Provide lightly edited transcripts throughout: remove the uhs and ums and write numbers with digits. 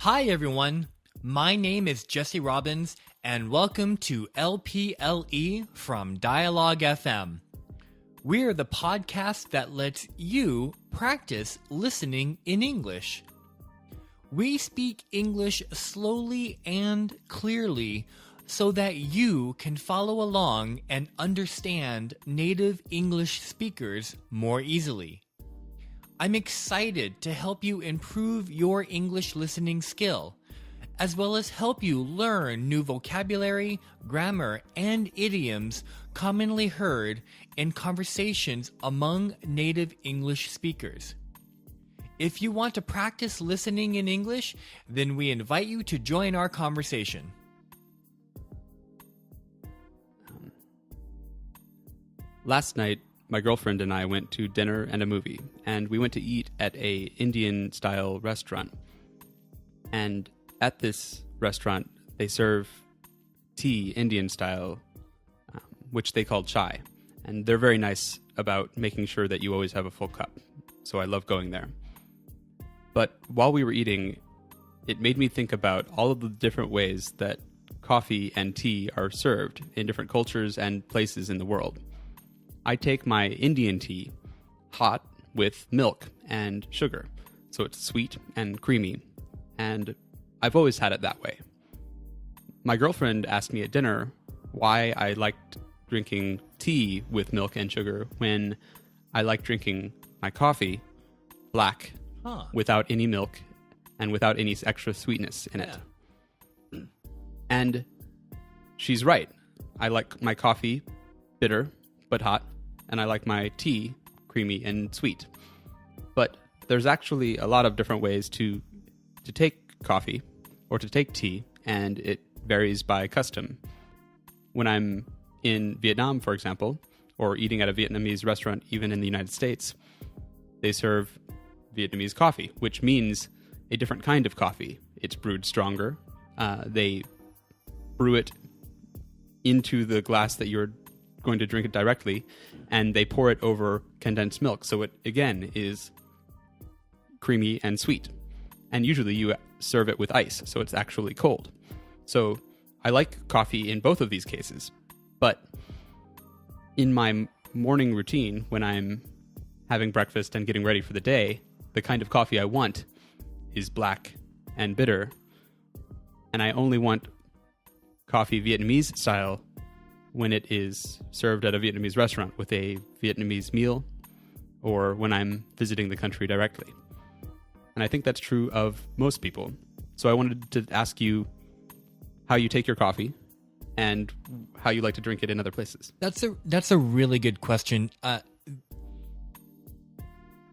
Hi, everyone. My name is Jesse Robbins, and welcome to LPLE from Dialogue FM. We're the podcast that lets you practice listening in English. We speak English slowly and clearly so that you can follow along and understand native English speakers more easily. I'm excited to help you improve your English listening skill, as well as help you learn new vocabulary, grammar, and idioms commonly heard in conversations among native English speakers. If you want to practice listening in English, then we invite you to join our conversation. Last night, my girlfriend and I went to dinner and a movie, and we went to eat at a Indian-style restaurant. And at this restaurant, they serve tea Indian-style, which they call chai. And they're very nice about making sure that you always have a full cup. So I love going there. But while we were eating, it made me think about all of the different ways that coffee and tea are served in different cultures and places in the world. I take my Indian tea hot with milk and sugar, so it's sweet and creamy, and I've always had it that way. My girlfriend asked me at dinner why I liked drinking tea with milk and sugar when I like drinking my coffee black without any milk and without any extra sweetness in it. Yeah. And she's right. I like my coffee bitter but hot, and I like my tea creamy and sweet. But there's actually a lot of different ways to take coffee or to take tea, and it varies by custom. When I'm in Vietnam, for example, or eating at a Vietnamese restaurant, even in the United States, they serve Vietnamese coffee, which means a different kind of coffee. It's brewed stronger. They brew it into the glass that you're going to drink it directly, and they pour it over condensed milk. So it, again, is creamy and sweet. And usually you serve it with ice, so it's actually cold. So I like coffee in both of these cases. But in my morning routine, when I'm having breakfast and getting ready for the day, the kind of coffee I want is black and bitter. And I only want coffee Vietnamese style when it is served at a Vietnamese restaurant with a Vietnamese meal, or when I'm visiting the country directly. And I think that's true of most people. So I wanted to ask you how you take your coffee and how you like to drink it in other places. That's a really good question. Let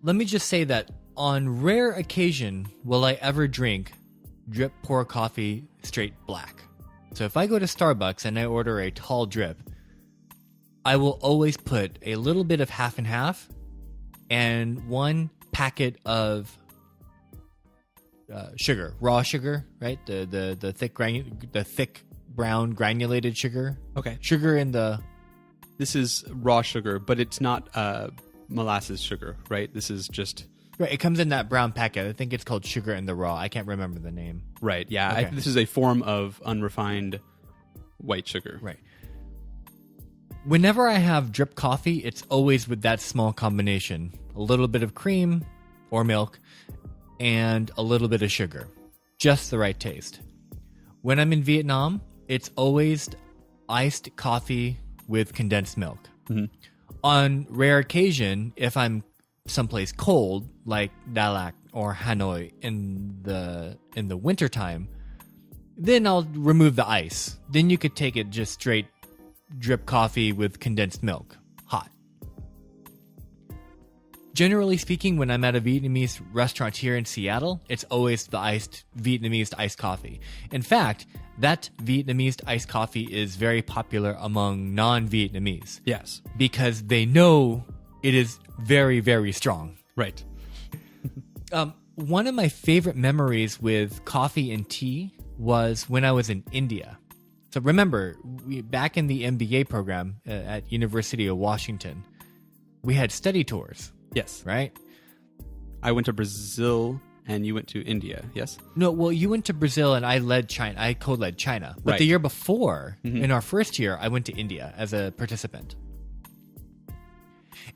me just say that on rare occasion will I ever drink drip pour coffee straight black. So if I go to Starbucks and I order a tall drip, I will always put a little bit of half and half and one packet of sugar, raw sugar, right? The thick brown granulated sugar. Okay. Sugar in the... This is raw sugar, but it's not molasses sugar, right? This is just... Right, it comes in that brown packet. I think it's called sugar in the raw. I can't remember the name. Right, yeah. Okay. This is a form of unrefined white sugar. Right. Whenever I have drip coffee, it's always with that small combination. A little bit of cream or milk and a little bit of sugar. Just the right taste. When I'm in Vietnam, it's always iced coffee with condensed milk. Mm-hmm. On rare occasion, if I'm someplace cold like Dalat or Hanoi in the wintertime, then I'll remove the ice. Then you could take it just straight drip coffee with condensed milk, hot. Generally speaking, when I'm at a Vietnamese restaurant here in Seattle, it's always the Vietnamese iced coffee. In fact, that Vietnamese iced coffee is very popular among non-Vietnamese. Yes. Because they know it is very, very strong. Right. One of my favorite memories with coffee and tea was when I was in India. So remember, back in the MBA program at University of Washington, we had study tours. Yes. Right? I went to Brazil and you went to India, yes? No, well, you went to Brazil and I led China. I co-led China. But Right. the year before, in our first year, I went to India as a participant.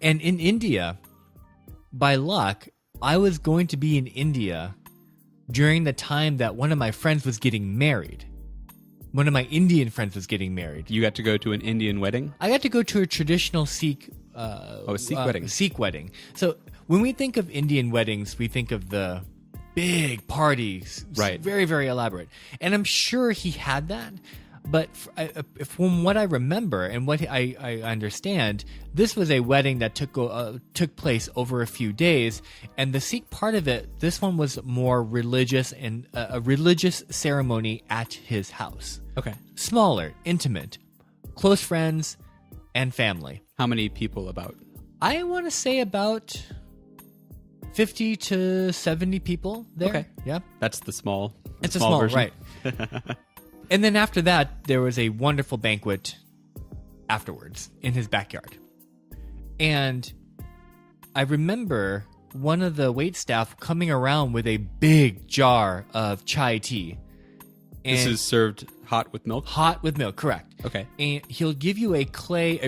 And in India, by luck, I was going to be in India during the time that one of my friends was getting married. One of my Indian friends was getting married. You got to go to an Indian wedding? I got to go to a traditional Sikh a Sikh wedding. Sikh wedding. So when we think of Indian weddings, we think of the big parties, Right. Very, very elaborate. And I'm sure he had that. But from what I remember and what I understand, this was a wedding that took place over a few days. And the Sikh part of it, this one was more religious and a religious ceremony at his house. Okay. Smaller, intimate, close friends, and family. How many people about? I want to say about 50 to 70 people there. Okay. Yeah. That's the small It's a small, version. right. And then after that, there was a wonderful banquet afterwards in his backyard. And I remember one of the waitstaff coming around with a big jar of chai tea. And This is served hot with milk? hot with milk, correct. Okay. And he'll give you a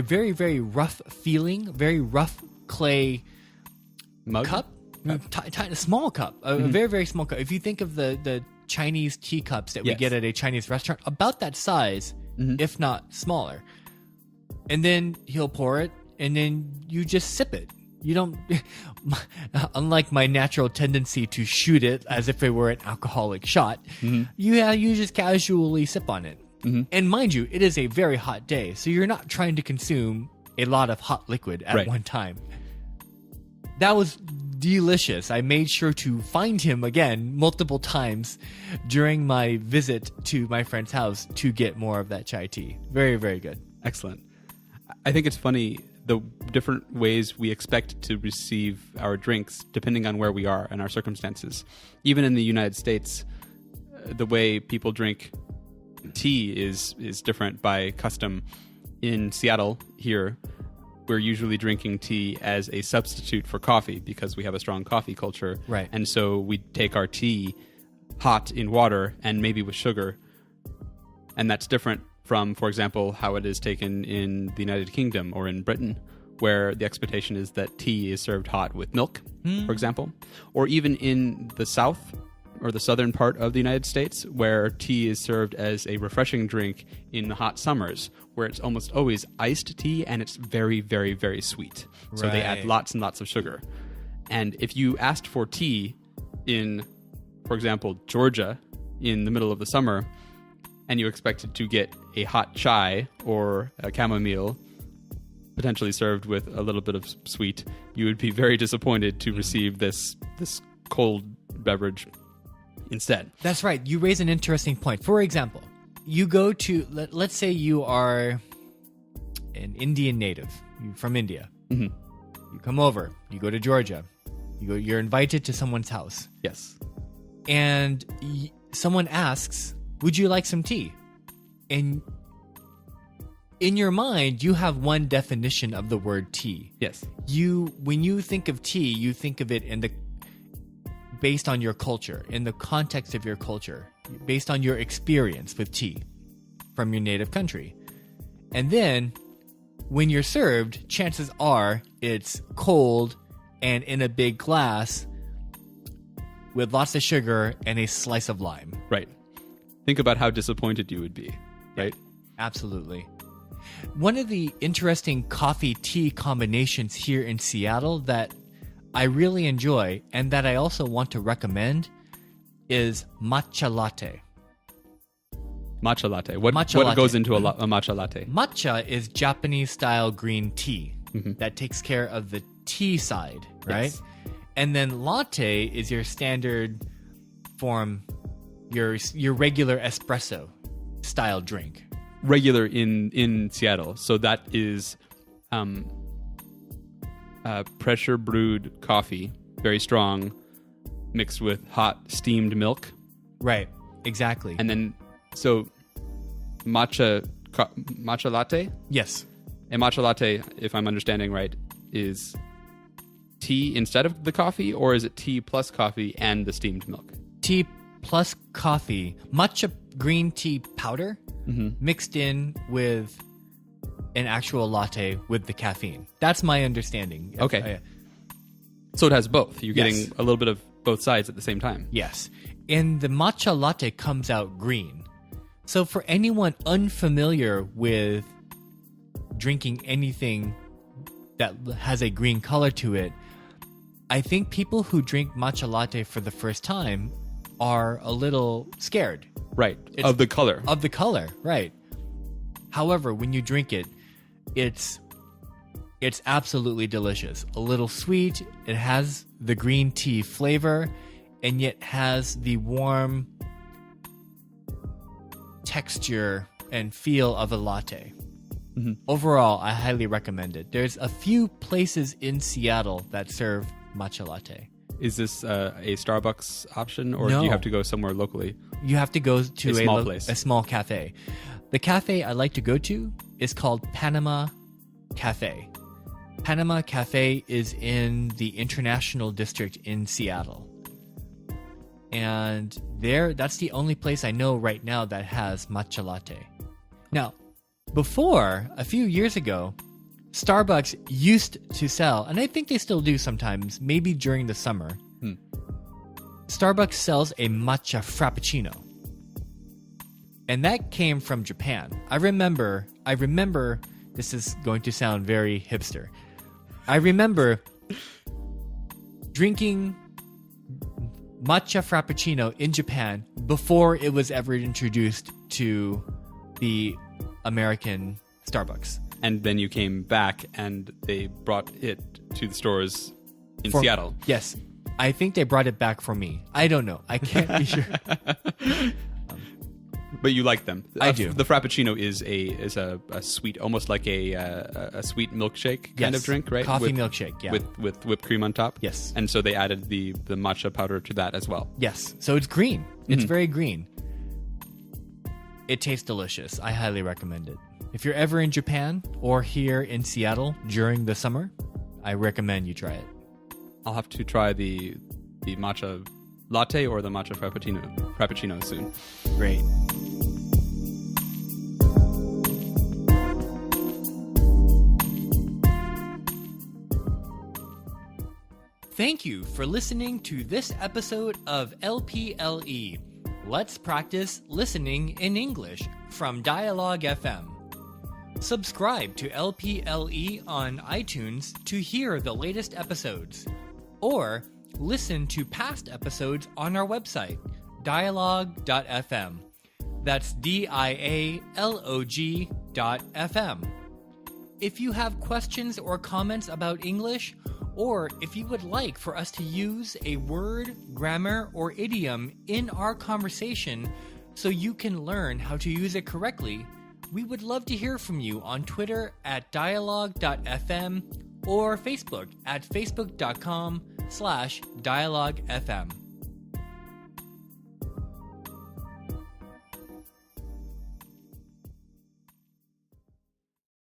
very, very rough feeling, very rough clay Mug? cup. A small cup, a very, very small cup. If you think of the Chinese teacups that we Yes. get at a Chinese restaurant, about that size, if not smaller. And then he'll pour it, and then you just sip it. You don't, unlike my natural tendency to shoot it as if it were an alcoholic shot, you just casually sip on it. And mind you, it is a very hot day, so you're not trying to consume a lot of hot liquid at Right. one time. That was delicious. I made sure to find him again multiple times during my visit to my friend's house to get more of that chai tea. Very, very good. Excellent. I think it's funny the different ways we expect to receive our drinks depending on where we are and our circumstances. Even in the United States, the way people drink tea is different by custom. In Seattle here, we're usually drinking tea as a substitute for coffee because we have a strong coffee culture. Right. And so we take our tea hot in water and maybe with sugar. And that's different from, for example, how it is taken in the United Kingdom or in Britain, where the expectation is that tea is served hot with milk, for example. Or even in the South or the southern part of the United States, where tea is served as a refreshing drink in the hot summers, where it's almost always iced tea and it's very, very, very sweet. So they add Right. lots and lots of sugar. And if you asked for tea in, for example, Georgia in the middle of the summer, and you expected to get a hot chai or a chamomile, potentially served with a little bit of sweet, you would be very disappointed to receive this cold beverage instead. That's right. You raise an interesting point. For example, you go to, let's say you are an Indian native. You're from India. You come over. You go to Georgia. You're invited to someone's house. Yes. And someone asks, would you like some tea? And in your mind, you have one definition of the word tea. Yes. When you think of tea, you think of it based on your culture, in the context of your culture, based on your experience with tea from your native country. And then when you're served, chances are it's cold and in a big glass with lots of sugar and a slice of lime. Right. Think about how disappointed you would be, right? Absolutely. One of the interesting coffee-tea combinations here in Seattle that I really enjoy and that I also want to recommend is matcha latte. Matcha latte. What Matcha goes latte. into a matcha latte? Matcha is Japanese-style green tea that takes care of the tea side, right? Yes. And then latte is your standard form, your regular espresso style drink. Regular in Seattle. So that is pressure brewed coffee, very strong, mixed with hot steamed milk. Right, exactly. And then, so matcha latte? Yes. A matcha latte, if I'm understanding right, is tea instead of the coffee, or is it tea plus coffee and the steamed milk? Tea plus coffee, matcha green tea powder mixed in with an actual latte with the caffeine. That's my understanding. Okay. So it has both. You're Yes. getting a little bit of both sides at the same time. Yes. And the matcha latte comes out green. So for anyone unfamiliar with drinking anything that has a green color to it, I think people who drink matcha latte for the first time are a little scared. Right. Of the color. Of the color, right. However, when you drink it, it's absolutely delicious. A little sweet, it has the green tea flavor, and yet has the warm texture and feel of a latte. Overall, I highly recommend it. There's a few places in Seattle that serve matcha latte. Is this a Starbucks option, or No. do you have to go somewhere locally? You have to go to place. a small cafe. The cafe I like to go to is called Panama Cafe. Panama Cafe is in the International District in Seattle. And that's the only place I know right now that has matcha latte. Now, before, a few years ago, Starbucks used to sell, and I think they still do sometimes, maybe during the summer, Starbucks sells a matcha frappuccino. And that came from Japan. I remember, this is going to sound very hipster. I remember drinking matcha frappuccino in Japan before it was ever introduced to the American Starbucks. And then you came back and they brought it to the stores in Seattle. Yes. I think they brought it back for me. I don't know. I can't be sure. But you like them. I do. The Frappuccino is a sweet, almost like a sweet milkshake kind of drink, right? Coffee milkshake, yeah. With whipped cream on top. Yes. And so they added the matcha powder to that as well. Yes. So it's green. It's very green. It tastes delicious. I highly recommend it. If you're ever in Japan or here in Seattle during the summer, I recommend you try it. I'll have to try the matcha latte or the matcha frappuccino soon. Great. Thank you for listening to this episode of LPLE. Let's practice listening in English from Dialogue FM. Subscribe to LPLE on iTunes to hear the latest episodes, or listen to past episodes on our website, dialogue.fm. That's dialog.fm. If you have questions or comments about English, or if you would like for us to use a word, grammar, or idiom in our conversation so you can learn how to use it correctly, we would love to hear from you on Twitter at dialogue.fm or Facebook at facebook.com/dialoguefm.